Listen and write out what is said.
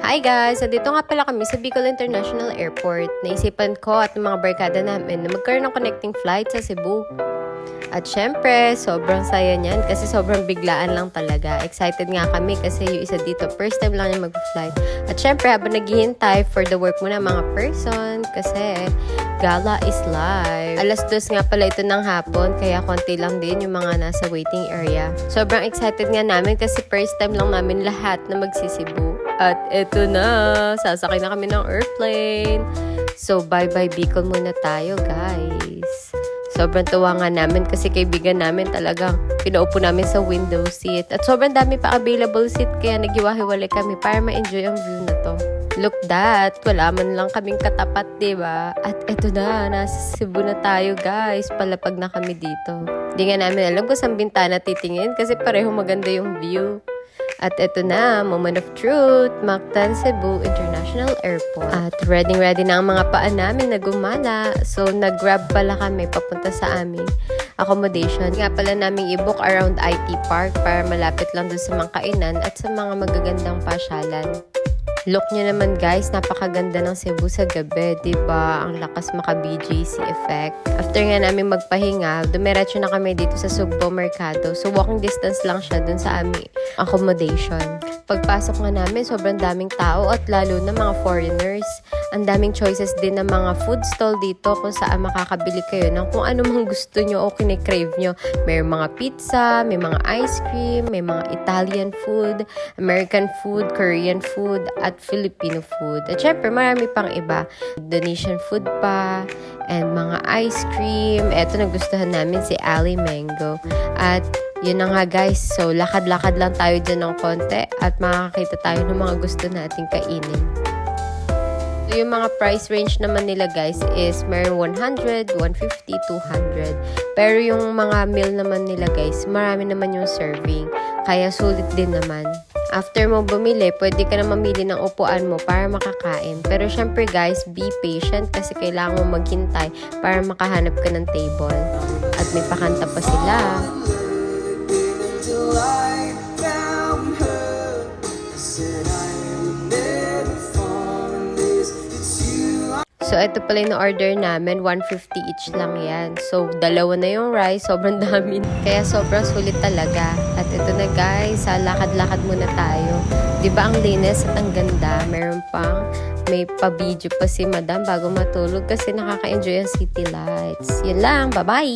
Hi guys! Andito nga pala kami sa Bicol International Airport. Naisipan ko at ng mga barkada namin na magkaroon ng connecting flight sa Cebu. At syempre, sobrang saya niyan kasi sobrang biglaan lang talaga. Excited nga kami kasi yung isa dito, first time lang niya mag-flight. At syempre, habang naghihintay for the work muna mga person kasi gala is live. 2:00 nga pala ito ng hapon kaya konti lang din yung mga nasa waiting area. Sobrang excited nga namin kasi first time lang namin lahat na magsisibu. At eto na, sasakay na kami ng airplane. So bye-bye Bicol muna tayo guys. Sobrang tuwa nga namin kasi kaibigan namin talagang pinaupo namin sa window seat. At sobrang dami pa available seat kaya naghiwa-hiwalay kami para ma-enjoy ang view na to. Look that, wala man lang kaming katapat, diba? At eto na, nasa Cebu na tayo guys. Palapag na kami dito. Hindi nga namin alam kung saan bintana titingin kasi pareho maganda yung view. At eto na, moment of truth, Mactan Cebu International Airport. At ready na ang mga paa namin na gumala. So, nag-grab pala kami papunta sa aming accommodation. Nga pala namin i-book around IT Park para malapit lang dun sa mga kainan at sa mga magagandang pasyalan. Look nyo naman guys, napakaganda ng Cebu sa gabi, diba? Ang lakas maka-BGC effect. After nga namin magpahinga, dumiretso na kami dito sa Sugbo Mercado. So walking distance lang siya dun sa aming accommodation. Pagpasok nga namin, sobrang daming tao at lalo na mga foreigners. Ang daming choices din ng mga food stall dito kung saan makakabili kayo ng kung ano mang gusto nyo o kinikrave nyo. May mga pizza, may mga ice cream, may mga Italian food, American food, Korean food, at Filipino food. At syempre, marami pang iba. Indonesian food pa, and mga ice cream. Eto, nagustuhan namin si Ali Mango. At yun na nga guys, so lakad-lakad lang tayo dyan ng konti at makakita tayo ng mga gusto nating kainin. So, yung mga price range naman nila guys is meron 100, 150, 200. Pero yung mga meal naman nila guys, marami naman yung serving. Kaya sulit din naman. After mo bumili, pwede ka na mamili ng upuan mo para makakain. Pero syempre guys, be patient kasi kailangan mo maghintay para makahanap ka ng table. At may pakanta pa sila. So, ito pala yung order namin. 150 each lang yan. So, dalawa na yung rice. Sobrang dami. Kaya sobrang sulit talaga. At ito na guys, lakad-lakad muna tayo. Diba ang linis at ang ganda? Meron pang may pa-video pa si madam bago matulog kasi nakaka-enjoy ang city lights. Yun lang. Bye-bye!